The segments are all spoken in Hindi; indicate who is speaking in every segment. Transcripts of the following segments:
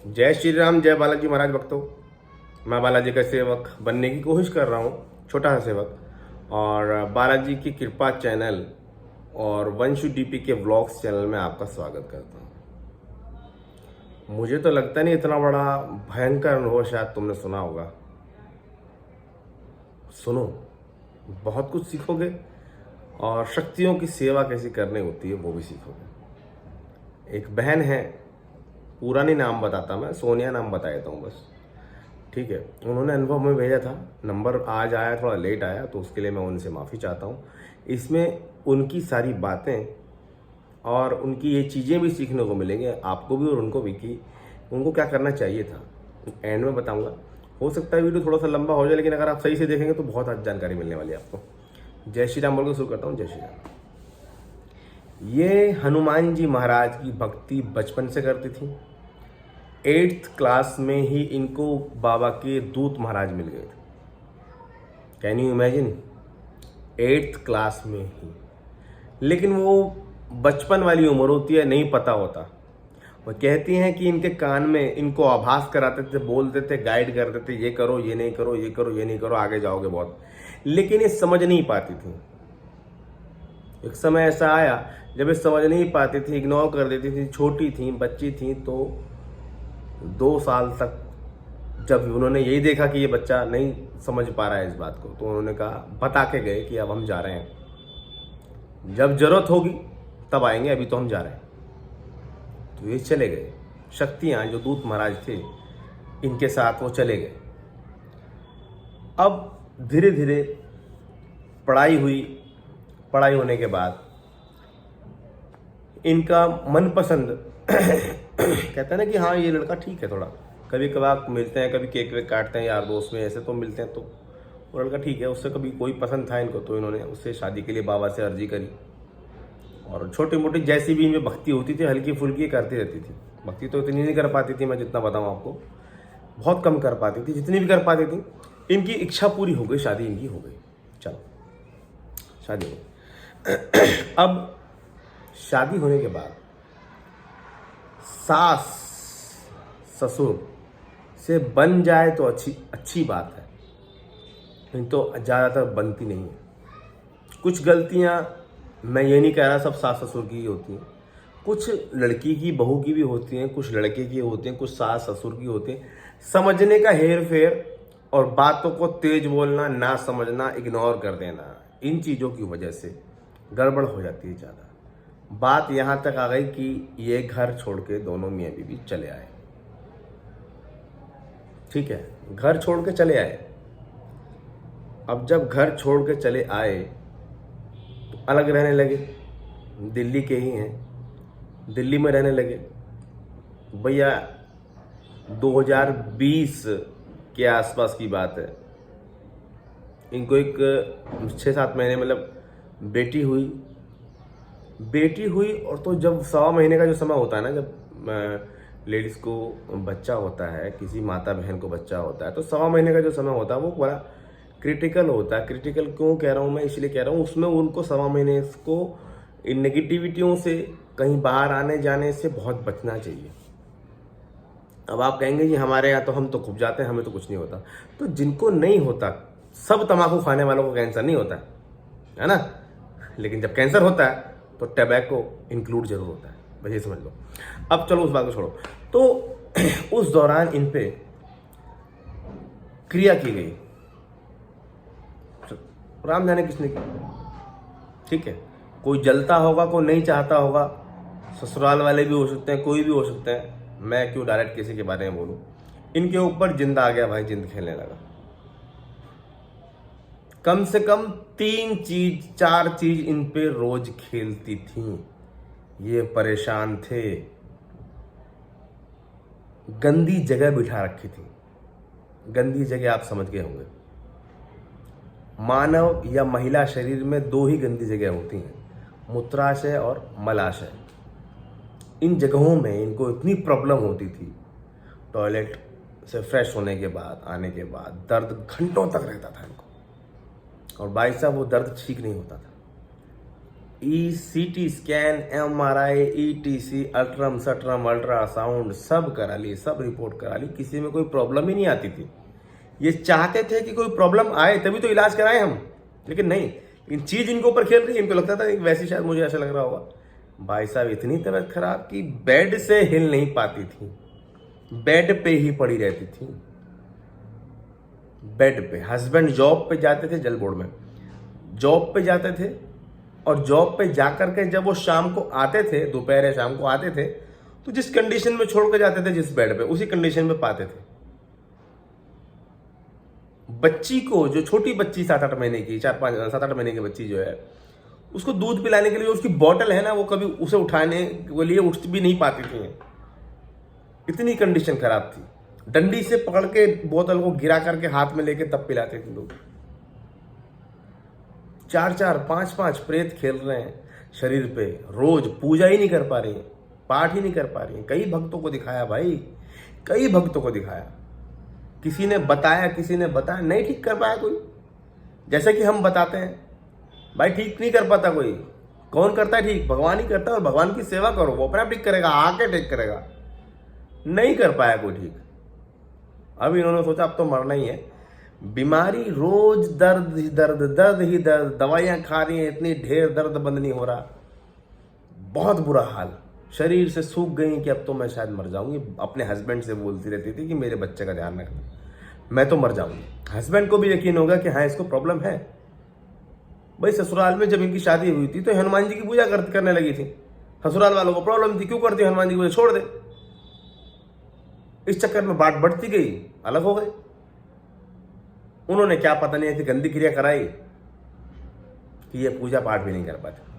Speaker 1: जय श्री राम, जय बालाजी महाराज भक्तों। मैं बालाजी का सेवक बनने की कोशिश कर रहा हूँ, छोटा सा सेवक। और बालाजी की कृपा चैनल और वंशु डीपी के व्लॉग्स चैनल में आपका स्वागत करता हूँ। मुझे तो लगता नहीं इतना बड़ा भयंकर अनुभव शायद तुमने सुना होगा। सुनो, बहुत कुछ सीखोगे और शक्तियों की सेवा कैसी करनी होती है वो भी सीखोगे। एक बहन है, पूरा नहीं नाम बताता मैं, सोनिया नाम बता देता हूँ बस, ठीक है। उन्होंने अनुभव में भेजा था, नंबर आज आया, थोड़ा लेट आया, तो उसके लिए मैं उनसे माफ़ी चाहता हूँ। इसमें उनकी सारी बातें और उनकी ये चीज़ें भी सीखने को मिलेंगे, आपको भी और उनको भी, कि उनको क्या करना चाहिए था। एंड में बताऊँगा। हो सकता है वीडियो थोड़ा सा लंबा हो जाए, लेकिन अगर आप सही से देखेंगे तो बहुत अच्छी जानकारी मिलने वाली है आपको। जय श्री राम बोल के शुरू करता हूँ। जय श्री राम। ये हनुमान जी महाराज की भक्ति बचपन से करती थी। 8th क्लास में ही इनको बाबा के दूत महाराज मिल गए थे। Can you imagine, 8th class में ही। लेकिन वो बचपन वाली उम्र होती है, नहीं पता होता। वो कहती हैं कि इनके कान में इनको आभास कराते थे, बोलते थे, गाइड करते थे, ये करो, ये नहीं करो, ये करो, ये नहीं करो, आगे जाओगे बहुत। लेकिन ये समझ नहीं पाती थी। एक समय ऐसा आया जब ये समझ नहीं पाती थी, इग्नोर कर देती थी, छोटी थी, बच्ची थी। तो 2 साल तक जब उन्होंने यही देखा कि ये बच्चा नहीं समझ पा रहा है इस बात को, तो उन्होंने कहा, बता के गए कि अब हम जा रहे हैं, जब जरूरत होगी तब आएंगे, अभी तो हम जा रहे हैं। तो ये चले गए। शक्तियाँ, जो दूत महाराज थे, इनके साथ वो चले गए। अब धीरे धीरे पढ़ाई हुई। पढ़ाई होने के बाद इनका मनपसंद कहते हैं ना कि हाँ ये लड़का ठीक है, थोड़ा कभी कभार मिलते हैं, कभी केक वेक काटते हैं यार दोस्त में, ऐसे तो मिलते हैं, तो वो लड़का ठीक है। उससे कभी कोई पसंद था इनको, तो इन्होंने उससे शादी के लिए बाबा से अर्जी करी। और छोटी मोटी जैसी भी इनमें भक्ति होती थी, हल्की फुल्की करती रहती थी। भक्ति तो इतनी नहीं कर पाती थी, मैं जितना बताऊँ आपको, बहुत कम कर पाती थी। जितनी भी कर पाती थी, इनकी इच्छा पूरी हो गई, शादी इनकी हो गई। चलो, शादी हो गई। अब शादी होने के बाद सास ससुर से बन जाए तो अच्छी बात है, नहीं तो ज़्यादातर बनती नहीं है। कुछ गलतियां, मैं ये नहीं कह रहा सब सास ससुर की ही होती हैं, कुछ लड़की की बहू की भी होती हैं, कुछ लड़के की होती हैं, कुछ सास ससुर की होती हैं। समझने का हेर फेर और बातों को तेज बोलना, ना समझना, इग्नोर कर देना, इन चीज़ों की वजह से गड़बड़ हो जाती है ज़्यादा। बात यहाँ तक आ गई कि ये घर छोड़ के दोनों मियाँ बीवी चले आए। ठीक है, घर छोड़ के चले आए। अब जब घर छोड़ के चले आए तो अलग रहने लगे। दिल्ली के ही हैं, दिल्ली में रहने लगे। भैया 2020 के आसपास की बात है। इनको एक 6-7 महीने मतलब बेटी हुई। और तो जब 1.25 महीने का जो समय होता है ना, जब लेडीज़ को बच्चा होता है, किसी माता बहन को बच्चा होता है, तो 1.25 महीने का जो समय होता है वो बड़ा क्रिटिकल होता है। क्रिटिकल क्यों कह रहा हूँ मैं, इसलिए कह रहा हूँ, उसमें उनको 1.25 महीने को इन नेगेटिविटियों से, कहीं बाहर आने जाने से बहुत बचना चाहिए। अब आप कहेंगे जी हमारे यहाँ तो हम तो खूब जाते हैं, हमें तो कुछ नहीं होता। तो जिनको नहीं होता, सब तम्बाकू खाने वालों को कैंसर नहीं होता है ना। लेकिन जब कैंसर होता है तो टैबैको इंक्लूड जरूर होता है, बस ये समझ लो। अब चलो उस बात को छोड़ो। तो उस दौरान इन पे क्रिया की गई, राम जाने किसने की। ठीक है, कोई जलता होगा, कोई नहीं चाहता होगा, ससुराल वाले भी हो सकते हैं, कोई भी हो सकता है। मैं क्यों डायरेक्ट किसी के बारे में बोलूं। इनके ऊपर जिंद आ गया भाई, जिंद खेलने लगा। कम से कम 4 चीज इन पे रोज खेलती थी। ये परेशान थे। गंदी जगह बिठा रखी थी। गंदी जगह आप समझ गए होंगे। मानव या महिला शरीर में 2 ही गंदी जगह होती हैं, मूत्राशय और मलाशय। इन जगहों में इनको इतनी प्रॉब्लम होती थी, टॉयलेट से फ्रेश होने के बाद, आने के बाद दर्द घंटों तक रहता था इनको। और भाई साहब वो दर्द ठीक नहीं होता था। CT स्कैन, MRI, ETC, अल्ट्रम सट्रम अल्ट्रासाउंड सब करा ली, सब रिपोर्ट करा ली, किसी में कोई प्रॉब्लम ही नहीं आती थी। ये चाहते थे कि कोई प्रॉब्लम आए तभी तो इलाज कराएं हम, लेकिन नहीं, लेकिन चीज इनके ऊपर खेल रही है। इनको लगता था वैसे, शायद मुझे ऐसा लग रहा होगा, भाई साहब इतनी तबीयत खराब कि बेड से हिल नहीं पाती थी, बेड पे ही पड़ी रहती थी, बेड पे। हस्बैंड जॉब पे जाते थे, जल बोर्ड में जॉब पे जाते थे, और जॉब पे जाकर के जब वो शाम को आते थे, दोपहर या शाम को आते थे, तो जिस कंडीशन में छोड़ कर जाते थे, जिस बेड पे, उसी कंडीशन में पाते थे। बच्ची को, जो छोटी बच्ची 7-8 महीने की, 7-8 महीने की बच्ची जो है, उसको दूध पिलाने के लिए उसकी बॉटल है ना, वो कभी उसे उठाने के लिए उठ भी नहीं पाती थी, इतनी कंडीशन खराब थी। डंडी से पकड़ के बोतल को गिरा करके हाथ में लेके तब पिलाते थे लोग। 4-4, 5-5 प्रेत खेल रहे हैं शरीर पे, रोज पूजा ही नहीं कर पा रही है, पाठ ही नहीं कर पा रही है। कई भक्तों को दिखाया भाई, कई भक्तों को दिखाया, किसी ने बताया, किसी ने बताया, नहीं ठीक कर पाया कोई। जैसे कि हम बताते हैं भाई, ठीक नहीं कर पाता कोई, कौन करता है ठीक? भगवान ही करता है, और भगवान की सेवा करो, वो अपना ठीक करेगा, आके ठीक करेगा। नहीं कर पाया कोई ठीक। अब इन्होंने सोचा अब तो मरना ही है, बीमारी रोज दर्द ही दर्द, दर्द ही दर्द, दवाइयां खा रही हैं, इतनी ढेर, दर्द बंद नहीं हो रहा, बहुत बुरा हाल, शरीर से सूख गई कि अब तो मैं शायद मर जाऊंगी। अपने हस्बैंड से बोलती रहती थी कि मेरे बच्चे का ध्यान रखना, मैं तो मर जाऊंगी। हस्बैंड को भी यकीन होगा कि हाँ इसको प्रॉब्लम है। भाई ससुराल में जब इनकी शादी हुई थी तो हनुमान जी की पूजा करने लगी थी। ससुराल वालों को प्रॉब्लम थी, क्यों करती हनुमान जी की पूजा, छोड़ दे। इस चक्कर में बात बढ़ती गई, अलग हो गए। उन्होंने क्या पता नहीं ऐसी गंदी क्रिया कराई कि ये पूजा पाठ भी नहीं कर पाते।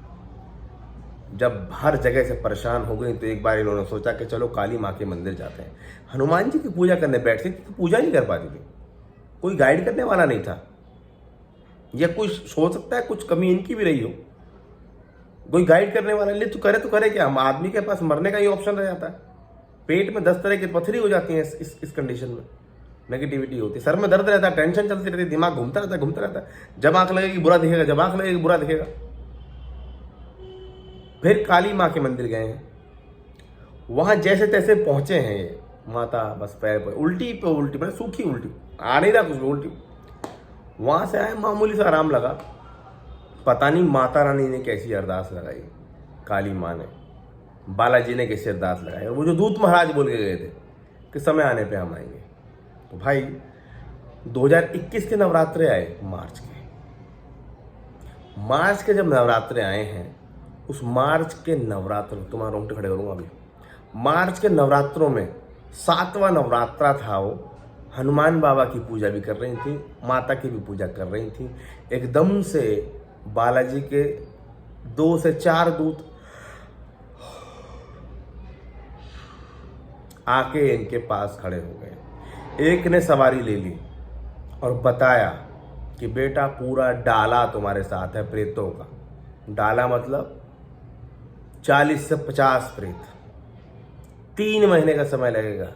Speaker 1: जब हर जगह से परेशान हो गई तो एक बार इन्होंने सोचा कि चलो काली माँ के मंदिर जाते हैं। हनुमान जी की पूजा करने बैठती थी तो पूजा नहीं कर पाती थी, कोई गाइड करने वाला नहीं था। या कुछ हो सकता है कुछ कमी इनकी भी रही हो, कोई गाइड करने वाला ले, तो करे क्या। हम आदमी के पास मरने का ही ऑप्शन रह जाता है। पेट में 10 तरह की पथरी हो जाती है इस कंडीशन में, नेगेटिविटी होती है, सर में दर्द रहता है, टेंशन चलती रहती है, दिमाग घूमता रहता है। जब आंख लगेगी बुरा दिखेगा, जब आंख लगेगी बुरा दिखेगा। फिर काली माँ के मंदिर गए हैं, वहां जैसे तैसे पहुंचे हैं ये माता, बस पैर पर उल्टी पे उल्टी, मतलब सूखी उल्टी, आ नहीं रहा कुछ भी, उल्टी। वहां से आए, मामूली सा आराम लगा। पता नहीं माता रानी ने कैसी अरदास लगाई, काली माँ ने, बालाजी ने कैसी अरदास लगाई, और वो जो दूत महाराज बोल के गए थे कि समय आने पे हम आएंगे। तो भाई 2021 के नवरात्रे आए, मार्च के जब नवरात्रे आए हैं, उस मार्च के नवरात्र, तुम्हारा रोंगटे खड़े करूंगा अभी, मार्च के नवरात्रों में 7वां नवरात्रा था वो। हनुमान बाबा की पूजा भी कर रही थी, माता की भी पूजा कर रही थी। एकदम से बालाजी के 2 से 4 दूत आके इनके पास खड़े हो गए। एक ने सवारी ले ली और बताया कि बेटा पूरा डाला तुम्हारे साथ है प्रेतों का। डाला मतलब 40 से 50 प्रेत, 3 महीने का समय लगेगा।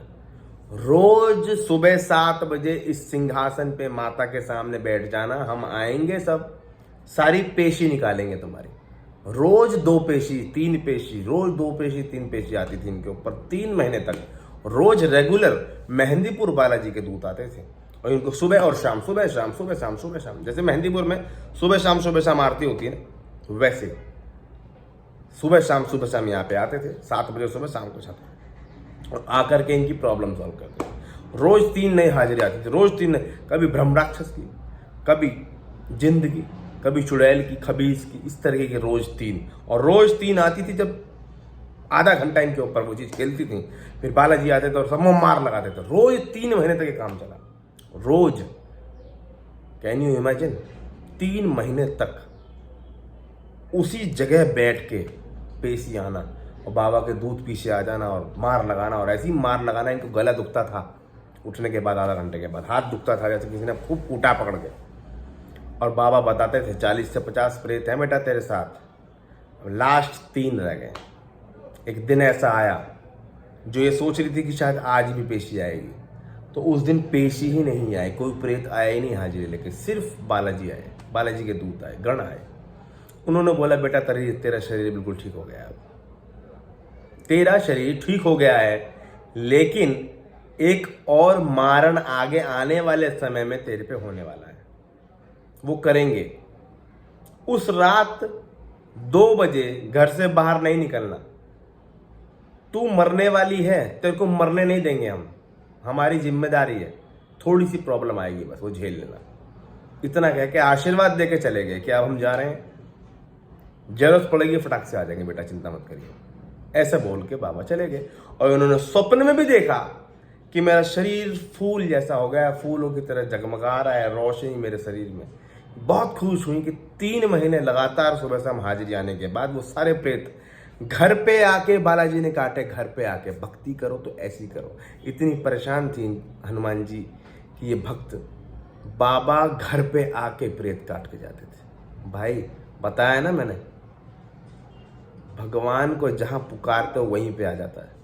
Speaker 1: रोज सुबह 7 बजे इस सिंहासन पे माता के सामने बैठ जाना, हम आएंगे, सब सारी पेशी निकालेंगे तुम्हारी। रोज 2 पेशी 3 पेशी, रोज 2 पेशी 3 पेशी आती थी इनके ऊपर 3 महीने तक। रोज रेगुलर मेहंदीपुर बालाजी के दूत आते थे और इनको सुबह और शाम, सुबह शाम, सुबह शाम, सुबह शाम, जैसे मेहंदीपुर में सुबह शाम आरती होती है ना, वैसे सुबह शाम यहाँ पे आते थे। 7 बजे सुबह, शाम को 7, और आकर के इनकी प्रॉब्लम सॉल्व करते थे। रोज 3 नई हाजिरी आती थी, रोज 3 नई, कभी ब्रह्मराक्षस की, कभी जिंद की, कभी चुड़ैल की, खबीस की, इस तरीके की रोज 3। और रोज 3 आती थी जब आधा घंटा इनके ऊपर वो चीज खेलती थी, फिर बालाजी आते थे और सब मार लगाते थे। रोज 3 महीने तक ये काम चला, रोज। कैन यू इमेजिन, 3 महीने तक उसी जगह बैठ के पेशी आना और बाबा के दूध पीछे आ जाना और मार लगाना। और ऐसी मार लगाना, इनको गला दुखता था उठने के बाद, आधा घंटे के बाद हाथ दुखता था जैसे किसी ने खूब कूटा पकड़ के। और बाबा बताते थे 40 से 50 प्रेत हैं बेटा तेरे साथ, लास्ट 3 रह गए। एक दिन ऐसा आया जो ये सोच रही थी कि शायद आज भी पेशी आएगी, तो उस दिन पेशी ही नहीं आई, कोई प्रेत आया ही नहीं हाजिरी लेके, सिर्फ बालाजी आए, बालाजी के दूत आए, गण आए। उन्होंने बोला बेटा तेरा शरीर बिल्कुल ठीक हो गया है, तेरा शरीर ठीक हो गया है, लेकिन एक और मारण आगे आने वाले समय में तेरे पे होने वाला है, वो करेंगे। उस रात 2 बजे घर से बाहर नहीं निकलना, तू मरने वाली है, तेरे को मरने नहीं देंगे हम, हमारी जिम्मेदारी है, थोड़ी सी प्रॉब्लम आएगी बस, वो झेल लेना। इतना कह के आशीर्वाद देके चले गए कि अब हम जा रहे हैं, जरूरत पड़ेगी फटाक से आ जाएंगे बेटा, चिंता मत करिए, ऐसे बोल के बाबा चले गए। और उन्होंने स्वप्न में भी देखा कि मेरा शरीर फूल जैसा हो गया, फूलों की तरह जगमगा रहा है, रोशनी मेरे शरीर में। बहुत खुश हुई कि 3 महीने लगातार सुबह शाम हाजिरी आने के बाद वो सारे प्रेत घर पे आके बालाजी ने काटे, घर पे आके भक्ति करो तो ऐसी करो। इतनी परेशान थी हनुमान जी कि ये भक्त बाबा घर पे आके प्रेत काट के जाते थे। भाई बताया ना मैंने, भगवान को जहां पुकारते हो वहीं पे आ जाता है।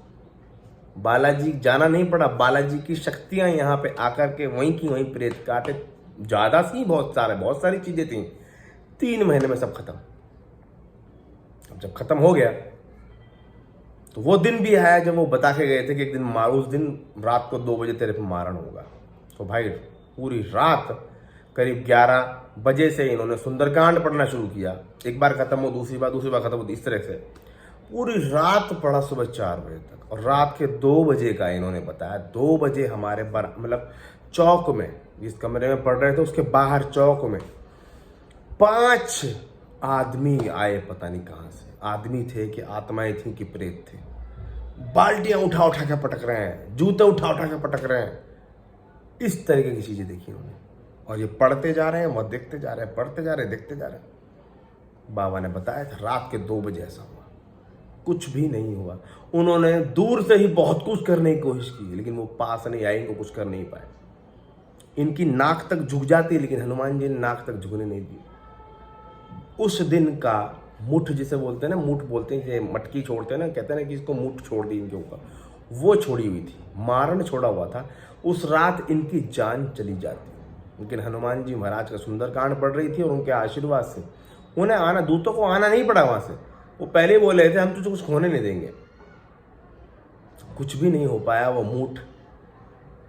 Speaker 1: बालाजी जाना नहीं पड़ा, बालाजी की शक्तियां यहाँ पे आकर के वहीं की वहीं प्रेत काटे। ज्यादा सी बहुत सारी चीजें थी। 3 महीने में सब खत्म। अब जब खत्म हो गया तो वो दिन भी आया जब वो बता के गए थे कि एक दिन उस दिन रात को 2 बजे तेरे पे मारण होगा। तो भाई पूरी रात करीब 11 बजे से इन्होंने सुंदरकांड पढ़ना शुरू किया। एक बार खत्म हो, दूसरी बार खत्म हो, इस तरह से पूरी रात पढ़ा सुबह 4 बजे तक। और रात के 2 बजे का इन्होंने बताया, 2 बजे हमारे मतलब चौक में, जिस कमरे में पढ़ रहे थे उसके बाहर चौक में 5 आदमी आए, पता नहीं कहां से। आदमी थे कि आत्माएं थी कि प्रेत थे। बाल्टियां उठा उठा के पटक रहे हैं, जूते उठा उठा के पटक रहे हैं। इस तरीके की चीजें देखी उन्होंने। और ये पढ़ते जा रहे हैं, वह देखते जा रहे हैं, पढ़ते जा रहे हैं, देखते जा रहे हैं। बाबा ने बताया था रात के 2 बजे ऐसा हुआ, कुछ भी नहीं हुआ। उन्होंने दूर से ही बहुत कुछ करने की कोशिश की, लेकिन वो पास नहीं आए, इनको कुछ कर नहीं पाए। इनकी नाक तक झुक जाती, लेकिन हनुमान जी ने नाक तक झुकने नहीं दी। उस दिन का मुठ जिसे बोलते हैं ना, मुठ बोलते हैं, मटकी छोड़ते हैं ना, कहते हैं ना कि इसको मुठ छोड़ दी इनके ऊपर, वो छोड़ी हुई थी, मारण छोड़ा हुआ था। उस रात इनकी जान चली जाती, लेकिन हनुमान जी महाराज का सुंदरकांड पढ़ रही थी और उनके आशीर्वाद से उन्हें आना, दूतों को आना नहीं पड़ा वहां से। वो पहले बोले थे हम तुझे कुछ खोने नहीं देंगे, कुछ भी नहीं हो पाया। वो मूठ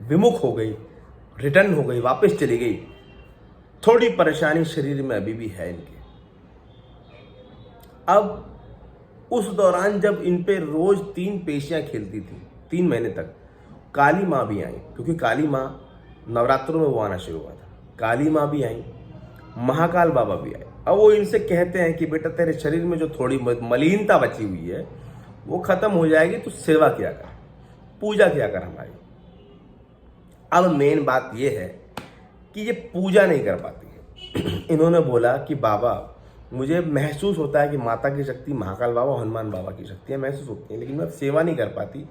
Speaker 1: विमुख हो गई, रिटर्न हो गई, वापस चली गई। थोड़ी परेशानी शरीर में अभी भी है इनके। अब उस दौरान जब इन पे रोज 3 पेशियां खेलती थी 3 महीने तक, काली माँ भी आई, क्योंकि काली माँ नवरात्रों में वो आना शुरू हुआ था। काली माँ भी आई, महाकाल बाबा भी आए। अब वो इनसे कहते हैं कि बेटा तेरे शरीर में जो थोड़ी मलिनता बची हुई है वो खत्म हो जाएगी, तो सेवा किया कर, पूजा किया कर हमारी। अब मेन बात ये है कि ये पूजा नहीं कर पाती है। इन्होंने बोला कि बाबा मुझे महसूस होता है कि माता की शक्ति, महाकाल बाबा, हनुमान बाबा की शक्तियाँ महसूस होती हैं, लेकिन मैं सेवा नहीं कर पाती।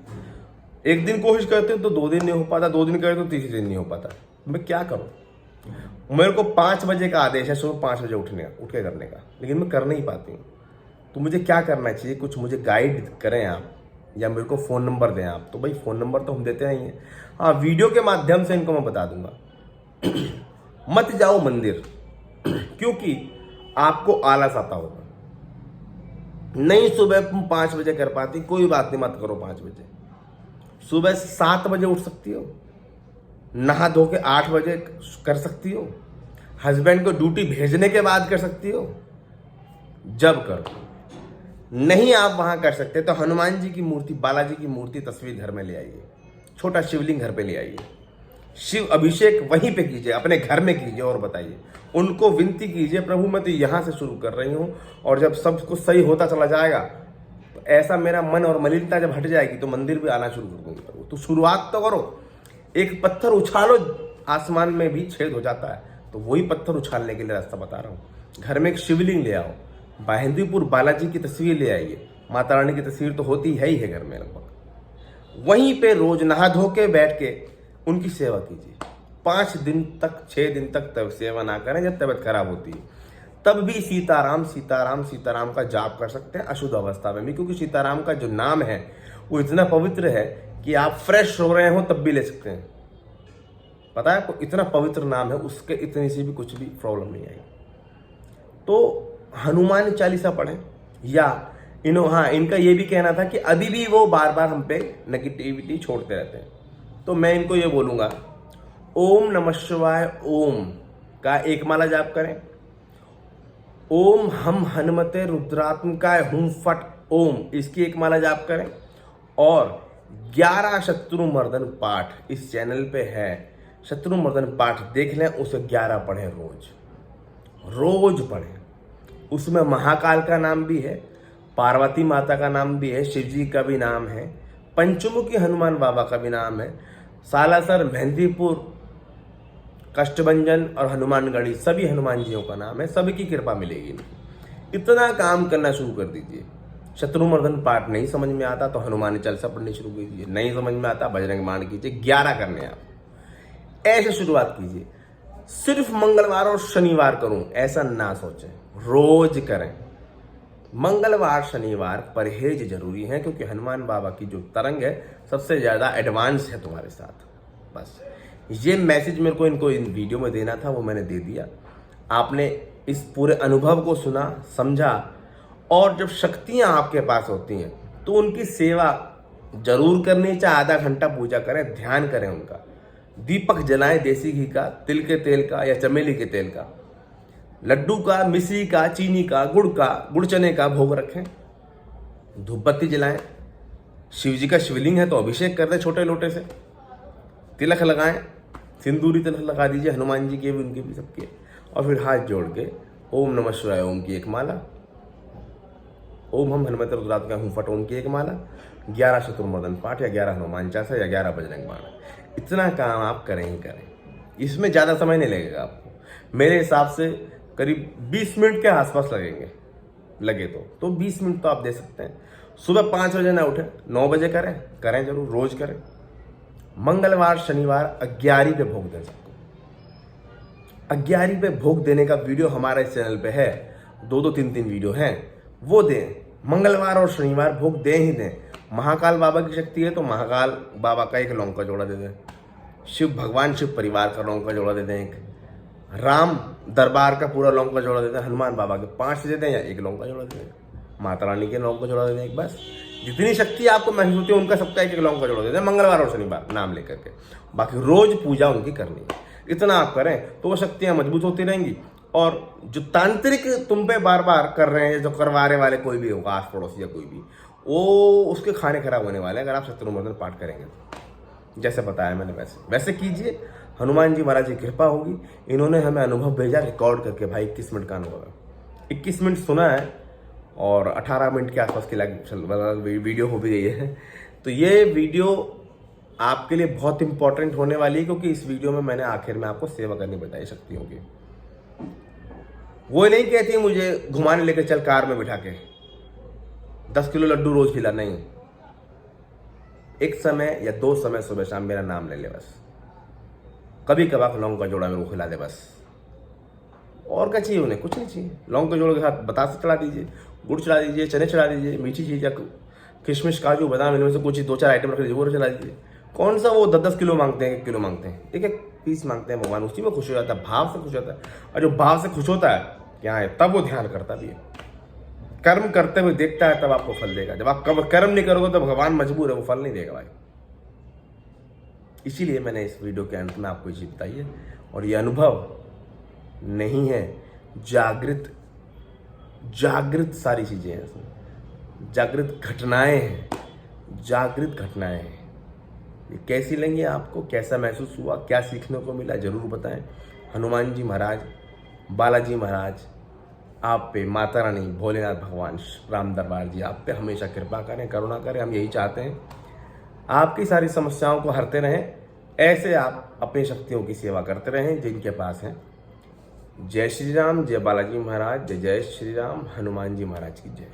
Speaker 1: एक दिन कोशिश करते हैं तो 2 दिन नहीं हो पाता, 2 दिन करते तो 3 दिन नहीं हो पाता। मैं क्या करूं? मेरे को 5 बजे का आदेश है, सुबह 5 बजे उठ के करने का, लेकिन मैं कर नहीं पाती हूँ। तो मुझे क्या करना चाहिए? कुछ मुझे गाइड करें आप, या मेरे को फ़ोन नंबर दें आप। तो भाई फ़ोन नंबर तो हम देते नहीं हैं, हाँ वीडियो के माध्यम से इनको मैं बता दूंगा। मत जाओ मंदिर, क्योंकि आपको आलस आता होगा। नहीं सुबह 5 बजे कर पाती, कोई बात नहीं, मत करो 5 बजे। सुबह 7 बजे उठ सकती हो, नहा धो के 8 बजे कर सकती हो, हस्बैंड को ड्यूटी भेजने के बाद कर सकती हो, जब करो। नहीं आप वहां कर सकते तो हनुमान जी की मूर्ति, बालाजी की मूर्ति, तस्वीर घर में ले आइए, छोटा शिवलिंग घर पे ले आइए, शिव अभिषेक वहीं पे कीजिए, अपने घर में कीजिए और बताइए, उनको विनती कीजिए, प्रभु मैं तो यहाँ से शुरू कर रही हूँ, और जब सब कुछ सही होता चला जाएगा तो ऐसा मेरा मन और मलिनता जब हट जाएगी तो मंदिर भी आना शुरू कर दूंगी प्रभु। तो शुरुआत तो करो, एक पत्थर उछालो, आसमान में भी छेद हो जाता है, तो वही पत्थर उछालने के लिए रास्ता बता रहा हूँ। घर में एक शिवलिंग ले आओ, बाहिंदीपुर बालाजी की तस्वीर ले आइए, माता रानी की तस्वीर तो होती है ही है घर में लगभग, वहीं पे रोज नहा धो के बैठ के उनकी सेवा कीजिए। 5 दिन तक 6 दिन तक तब सेवा ना करें, जब तबीयत खराब होती है तब भी सीताराम सीताराम सीताराम का जाप कर सकते हैं अशुद्ध अवस्था में भी, क्योंकि सीताराम का जो नाम है वो इतना पवित्र है कि आप फ्रेश हो रहे हो तब भी ले सकते हैं। पता है आपको, इतना पवित्र नाम है, उसके इतनी सी भी कुछ भी प्रॉब्लम नहीं आएगी। तो हनुमान चालीसा पढ़ें, या हाँ, इनका ये भी कहना था कि अभी भी वो बार बार हम पे नेगेटिविटी छोड़ते रहते हैं। तो मैं इनको ये बोलूँगा, ओम नमः शिवाय ओम का एक माला जाप करें, ओम हम हनुमते रुद्रात्मकाय हुम फट ओम इसकी एक माला जाप करें, और 11 शत्रुमर्दन पाठ इस चैनल पे है, शत्रुमर्दन पाठ देख लें, उसे 11 पढ़ें, रोज पढ़ें। उसमें महाकाल का नाम भी है, पार्वती माता का नाम भी है, शिव जी का भी नाम है, पंचमुखी हनुमान बाबा का भी नाम है, सालासर, मेहंदीपुर, कष्टभंजन और हनुमानगढ़ी सभी हनुमान जियों का नाम है, सभी की कृपा मिलेगी। इतना काम करना शुरू कर दीजिए। शत्रुमर्दन पाठ नहीं समझ में आता तो हनुमान चालीसा पढ़नी शुरू कीजिए, नहीं समझ में आता बजरंग बाण कीजिए, 11 करने आप ऐसे शुरुआत कीजिए। सिर्फ मंगलवार और शनिवार करूं ऐसा ना सोचें, रोज करें। मंगलवार शनिवार परहेज जरूरी है, क्योंकि हनुमान बाबा की जो तरंग है सबसे ज्यादा एडवांस है तुम्हारे साथ। बस ये मैसेज मेरे को इनको इन वीडियो में देना था, वो मैंने दे दिया। आपने इस पूरे अनुभव को सुना, समझा, और जब शक्तियां आपके पास होती हैं तो उनकी सेवा जरूर करनी, चाहे आधा घंटा पूजा करें, ध्यान करें उनका, दीपक जलाएं देसी घी का, तिल के तेल का या चमेली के तेल का, लड्डू का, मिश्री का, चीनी का, गुड़ का, गुड़ चने का भोग रखें, धूप बत्ती जलाएं, शिव जी का शिवलिंग है तो अभिषेक कर दें छोटे लोटे से, तिलक लगाएं, सिंदूरी तिलक लगा दीजिए, हनुमान जी के भी, उनके भी, सबके, और फिर हाथ जोड़ के ओम नमः शिवाय ओम की एक माला, ओम हम हनुमते रुद्रात्मकाय हुम फट ओम की एक माला, 11 शत्रुमर्दन पाठ या 11 हनुमान चालीसा या 11 बजरंग बाण, इतना काम आप करें ही करें। इसमें ज़्यादा समय नहीं लगेगा आपको, मेरे हिसाब से करीब 20 मिनट के आसपास लगेंगे, लगे तो 20 मिनट तो आप दे सकते हैं। सुबह 5 बजे ना उठें, 9 बजे करें जरूर, रोज करें। मंगलवार शनिवार 11 पे भोग दें सबको। 11 पे भोग देने का वीडियो हमारे चैनल पे है, 2-2, 3-3 वीडियो हैं, वो दें। मंगलवार और शनिवार भोग दें ही दें। महाकाल बाबा की शक्ति है तो महाकाल बाबा का एक लौंग का जोड़ा दे दें, शिव भगवान शिव परिवार का लौंग का जोड़ा दे दें, एक राम दरबार का पूरा लौंग का जोड़ा दे दें, हनुमान बाबा के 5 दे दें या एक लौंग का जोड़ा दे दें, माता रानी के लौंग का जोड़ा दे दें एक। बस जितनी शक्ति आपको महसूस होती है उनका सबका एक लौंग का जोड़ा दे दें, मंगलवार और शनिवार नाम लेकर के। बाकी रोज पूजा उनकी करनी है। इतना आप करें तो वो शक्तियां मजबूत होती रहेंगी। और जो तांत्रिक तुम पे बार बार कर रहे हैं, जो करवाने वाले कोई भी होगा, आस पड़ोसी या कोई भी, वो उसके खाने खराब होने वाले हैं अगर आप शत्रुमर्दन पाठ करेंगे तो। जैसे बताया मैंने वैसे कीजिए, हनुमान जी महाराज की कृपा होगी। इन्होंने हमें अनुभव भेजा रिकॉर्ड करके, भाई 21 मिनट का अनुभव है, 21 मिनट सुना है और 18 मिनट के आसपास की वीडियो हो भी गई है। तो ये वीडियो आपके लिए बहुत इंपॉर्टेंट होने वाली है, क्योंकि इस वीडियो में मैंने आखिर में आपको सेवा करनी बताई शक्तियों की। वो नहीं कहती मुझे घुमाने लेकर चल कार में बिठा के 10 किलो लड्डू रोज खिला, नहीं, एक समय या 2 समय सुबह शाम मेरा नाम ले ले बस, कभी कभार लौंग का जोड़ा मेरे को खिला दे बस, और क्या चाहिए उन्हें, कुछ नहीं चाहिए। लौंग के जोड़ों के साथ बतासे चढ़ा दीजिए, गुड़ चढ़ा दीजिए, चने चढ़ा दीजिए, मीठी चीज या किशमिश काजू बादाम इनमें से कुछ 2-4 आइटम रख लीजिए, वो चढ़ा दीजिए। कौन सा वो 10-10 किलो मांगते हैं, 1 किलो मांगते हैं, एक पीस मांगते हैं, भगवान उसी में खुश हो जाता है, भाव से खुश होता है। और जो भाव से खुश होता है क्या है, तब वो ध्यान करता भी है, कर्म करते हुए देखता है, तब आपको फल देगा। जब आप कर्म नहीं करोगे तो भगवान मजबूर है, वो फल नहीं देगा भाई। इसीलिए मैंने इस वीडियो के अंत में आपको ये चीज बताई है। और ये अनुभव नहीं है, जागृत सारी चीजें हैं इसमें, जागृत घटनाएं हैं, ये कैसी लगी आपको, कैसा महसूस हुआ, क्या सीखने को मिला, जरूर बताएं। हनुमान जी महाराज, बालाजी महाराज आप पे, माता रानी, भोलेनाथ भगवान, राम दरबार जी आप पे हमेशा कृपा करें, करुणा करें। हम यही चाहते हैं, आपकी सारी समस्याओं को हरते रहें, ऐसे आप अपनी शक्तियों की सेवा करते रहें जिनके पास हैं। जय श्री राम, जय बालाजी महाराज, जय जय श्री राम, हनुमान जी महाराज की जय।